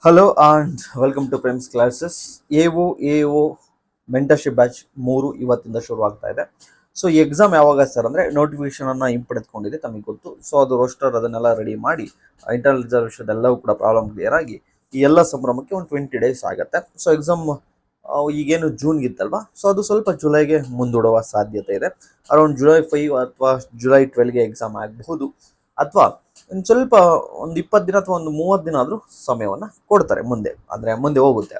Hello and welcome to Prem's classes. A O mentorship batch 3 ಇವತ್ತಿಂದ ಶುರು ಆಗ್ತಾ ಇದೆ. ಸೊ ಈ ಎಕ್ಸಾಮ್ ಯಾವಾಗ ಸರ್ ಅಂದರೆ ನೋಟಿಫಿಕೇಶನನ್ನು ಹಿಂಪಡೆದುಕೊಂಡಿದೆ, ತಮಗೆ ಗೊತ್ತು. ಸೊ ಅದು ರೋಸ್ಟರ್ ಅದನ್ನೆಲ್ಲ ರೆಡಿ ಮಾಡಿ ಇಂಟರ್ನಲ್ ರಿಸರ್ವೇಷನ್ ಎಲ್ಲವೂ ಕೂಡ ಪ್ರಾಬ್ಲಮ್ ಕ್ಲಿಯರ್ ಆಗಿ ಈ ಎಲ್ಲ ಸಂಭ್ರಮಕ್ಕೆ ಒಂದು 20 ಡೇಸ್ ಆಗುತ್ತೆ. ಸೊ ಎಕ್ಸಾಮ್ ಈಗೇನು ಜೂನ್ಗೆ ಇತ್ತಲ್ವಾ, ಸೊ ಅದು ಸ್ವಲ್ಪ ಜುಲೈಗೆ ಮುಂದೂಡುವ ಸಾಧ್ಯತೆ ಇದೆ. ಅರೌಂಡ್ ಜುಲೈ 5 ಅಥವಾ ಜುಲೈ 12ಗೆ ಎಕ್ಸಾಮ್ ಆಗಬಹುದು, ಅಥವಾ ಒಂದು ಸ್ವಲ್ಪ ಒಂದು 20 ದಿನ ಅಥವಾ ಒಂದು 30 ದಿನ ಆದರೂ ಸಮಯವನ್ನು ಕೊಡ್ತಾರೆ ಮುಂದೆ, ಅಂದರೆ ಮುಂದೆ ಹೋಗುತ್ತೆ.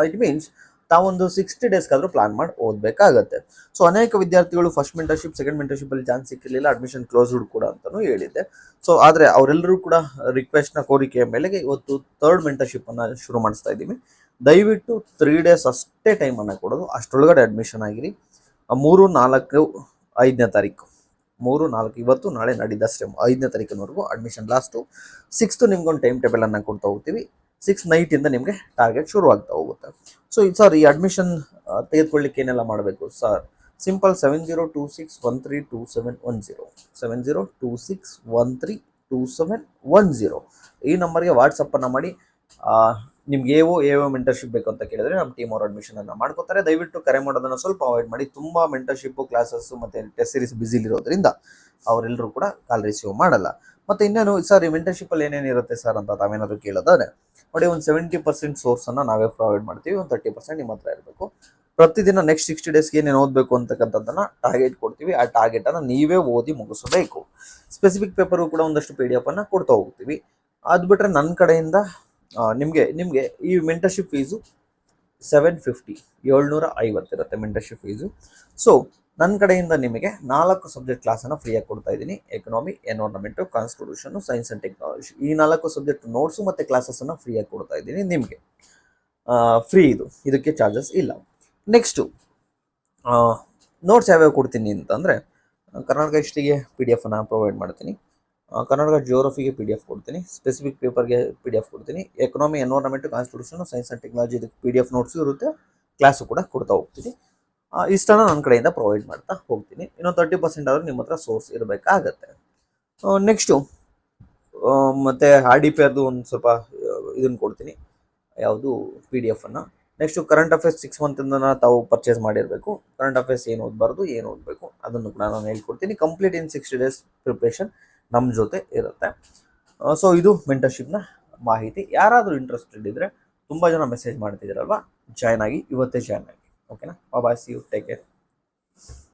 ಇಟ್ ಮೀನ್ಸ್ ತಾವೊಂದು 60 ಡೇಸ್ಗಾದರೂ ಪ್ಲಾನ್ ಮಾಡಿ ಓದಬೇಕಾಗತ್ತೆ. ಸೊ ಅನೇಕ ವಿದ್ಯಾರ್ಥಿಗಳು ಫಸ್ಟ್ ಮೆಂಟರ್ಶಿಪ್ ಸೆಕೆಂಡ್ ಮೆಂಟರ್ಶಿಪ್ಪಲ್ಲಿ ಚಾನ್ಸ್ ಸಿಕ್ಕಿರಲಿಲ್ಲ, ಅಡ್ಮಿಷನ್ ಕ್ಲೋಸ್ಡ್ ಕೂಡ ಅಂತಲೂ ಹೇಳಿದ್ದೆ. ಸೊ ಆದರೆ ಅವರೆಲ್ಲರೂ ಕೂಡ ರಿಕ್ವೆಸ್ಟ್ನ ಕೋರಿಕೆಯ ಮೇಲೆಗೆ ಇವತ್ತು ಥರ್ಡ್ ಮೆಂಟರ್ಶಿಪ್ಪನ್ನು ಶುರು ಮಾಡಿಸ್ತಾ ಇದ್ದೀವಿ. ದಯವಿಟ್ಟು 3 ಡೇಸ್ ಅಷ್ಟೇ ಟೈಮನ್ನು ಕೊಡೋದು, ಅಷ್ಟರೊಳಗಡೆ ಅಡ್ಮಿಷನ್ ಆಗಿರಿ. 3, 4, 5ನೇ ತಾರೀಕು 3, 4 ಇವತ್ತು ನಾಳೆ ನಾಡಿದ್ದಷ್ಟೇ 5ನೇ ತಾರೀಕಿನವರೆಗೂ ಅಡ್ಮಿಷನ್ ಲಾಸ್ಟು. 6th ನಿಮ್ಗೊಂದು ಟೈಮ್ ಟೇಬಲನ್ನು ಕೊಡ್ತಾ ಹೋಗ್ತೀವಿ. 6 ನೈಟಿಂದ ನಿಮಗೆ ಟಾರ್ಗೆಟ್ ಶುರು ಆಗ್ತಾ ಹೋಗುತ್ತೆ. ಸೊ ಸರ್, ಈ ಅಡ್ಮಿಷನ್ ತೆಗೆದುಕೊಳ್ಳಿಕ್ಕೆ ಏನೆಲ್ಲ ಮಾಡಬೇಕು ಸರ್? ಸಿಂಪಲ್ 7026132710 7026132710 ಈ ನಂಬರ್ಗೆ ವಾಟ್ಸಪ್ಪನ್ನು ಮಾಡಿ. ನಿಮ್ಗೆ ಎ ಒ ಮೆಂಟರ್ಶಿಪ್ ಬೇಕು ಅಂತ ಕೇಳಿದ್ರೆ ನಮ್ಮ ಟೀಮ್ ಅವರು ಅಡ್ಮಿಷನನ್ನು ಮಾಡ್ಕೋತಾರೆ. ದಯವಿಟ್ಟು ಕರೆ ಮಾಡೋದನ್ನು ಸ್ವಲ್ಪ ಅವಾಯ್ಡ್ ಮಾಡಿ. ತುಂಬ ಮೆಂಟರ್ಶಿಪ್ಪು ಕ್ಲಾಸಸ್ಸು ಮತ್ತು ಟೆಸ್ಟ್ ಸೀರೀಸ್ ಬಿಸಿಲಿರೋದ್ರಿಂದ ಅವರೆಲ್ಲರೂ ಕೂಡ ಕಾಲ್ ರಿಸೀವ್ ಮಾಡಲ್ಲ. ಮತ್ತು ಇನ್ನೇನು ಸರ್, ಈ ಮೆಂಟರ್ಶಿಪ್ಪಲ್ಲಿ ಏನೇನು ಇರುತ್ತೆ ಸರ್ ಅಂತ ತಾವೇನಾದರೂ ಕೇಳೋದಾದ್ರೆ ನೋಡಿ, ಒಂದು 70% ಸೋರ್ಸನ್ನು ನಾವೇ ಪ್ರೊವೈಡ್ ಮಾಡ್ತೀವಿ, ಒಂದು 30% ನಿಮ್ಮ ಹತ್ರ ಇರಬೇಕು. ಪ್ರತಿದಿನ ನೆಕ್ಸ್ಟ್ 60 ಡೇಸ್ಗೆ ಏನೇನು ಓದಬೇಕು ಅಂತಕ್ಕಂಥದ್ದನ್ನು ಟಾರ್ಗೆಟ್ ಕೊಡ್ತೀವಿ. ಆ ಟಾರ್ಗೆಟನ್ನು ನೀವೇ ಓದಿ ಮುಗಿಸಬೇಕು. ಸ್ಪೆಸಿಫಿಕ್ ಪೇಪರು ಕೂಡ ಒಂದಷ್ಟು PDF ಅನ್ನು ಕೊಡ್ತಾ ಹೋಗ್ತೀವಿ. ಅದು ಬಿಟ್ಟರೆ ನನ್ನ ಕಡೆಯಿಂದ ನಿಮಗೆ ಈ ಮೆಂಟರ್ಶಿಪ್ ಫೀಸು 750 750 ಇರುತ್ತೆ ಮೆಂಟರ್ಶಿಪ್ ಫೀಸು. ಸೊ ನನ್ನ ಕಡೆಯಿಂದ ನಿಮಗೆ 4 ಸಬ್ಜೆಕ್ಟ್ ಕ್ಲಾಸನ್ನು ಫ್ರೀಯಾಗಿ ಕೊಡ್ತಾ ಇದ್ದೀನಿ. Economy, environment, constitution, science and technology. ಈ 4 ಸಬ್ಜೆಕ್ಟ್ ನೋಟ್ಸು ಮತ್ತು ಕ್ಲಾಸಸ್ಸನ್ನು ಫ್ರೀಯಾಗಿ ಕೊಡ್ತಾ ಇದ್ದೀನಿ ನಿಮಗೆ. ಫ್ರೀ ಇದಕ್ಕೆ ಚಾರ್ಜಸ್ ಇಲ್ಲ. ನೆಕ್ಸ್ಟು ನೋಟ್ಸ್ ಯಾವ್ಯಾವ ಕೊಡ್ತೀನಿ ಅಂತಂದರೆ, ಕರ್ನಾಟಕ ಹಿಸ್ಟ್ರಿಗೆ PDF ಅನ್ನು ಪ್ರೊವೈಡ್ ಮಾಡ್ತೀನಿ, ಕರ್ನಾಟಕ ಜಿಯೋಗ್ರಫಿಗೆ PDF ಕೊಡ್ತೀನಿ, ಸ್ಪೆಸಿಫಿಕ್ ಪೇಪರ್ಗೆ PDF ಕೊಡ್ತೀನಿ, economy, environment, constitution, science and technology ಇದಕ್ಕೆ PDF ನೋಟ್ಸು ಇರುತ್ತೆ, ಕ್ಲಾಸು ಕೂಡ ಕೊಡ್ತಾ ಹೋಗ್ತೀನಿ. ಇಷ್ಟನ್ನು ನನ್ನ ಕಡೆಯಿಂದ ಪ್ರೊವೈಡ್ ಮಾಡ್ತಾ ಹೋಗ್ತೀನಿ. ಇನ್ನೊಂದು 30% ಆದರೂ ನಿಮ್ಮ ಹತ್ರ ಸೋರ್ಸ್ ಇರಬೇಕಾಗತ್ತೆ. ನೆಕ್ಸ್ಟು ಮತ್ತು RDPRದು ಒಂದು ಸ್ವಲ್ಪ ಇದನ್ನು ಕೊಡ್ತೀನಿ, ಯಾವುದು PDF ಅನ್ನು. ನೆಕ್ಸ್ಟು ಕರೆಂಟ್ ಅಫೇರ್ಸ್ 6 ಮಂತಿಂದ ತಾವು ಪರ್ಚೇಸ್ ಮಾಡಿರಬೇಕು. ಕರೆಂಟ್ ಅಫೇರ್ಸ್ ಏನು ಓದಬಾರ್ದು, ಏನು ಓದಬೇಕು ಅದನ್ನು ಕೂಡ ನಾನು ಹೇಳ್ಕೊಡ್ತೀನಿ. ಕಂಪ್ಲೀಟ್ ಇನ್ 60 ಡೇಸ್ ಪ್ರಿಪ್ರೇಷನ್ ನಮ್ಮ ಜೊತೆ ಇರುತ್ತೆ. ಸೊ ಇದು ಮೆಂಟರ್ಶಿಪ್ನ ಮಾಹಿತಿ. ಯಾರಾದರೂ ಇಂಟ್ರೆಸ್ಟೆಡ್ ಇದ್ದರೆ, ತುಂಬ ಜನ ಮೆಸೇಜ್ ಮಾಡ್ತಿದ್ದೀರಲ್ವಾ, ಜಾಯ್ನ್ ಆಗಿ, ಇವತ್ತೇ ಜಾಯ್ನ್ ಆಗಿ. ಓಕೆನಾ? ಬಾಯ್, ಸಿ ಯು, ಟೇಕ್ ಕೇರ್.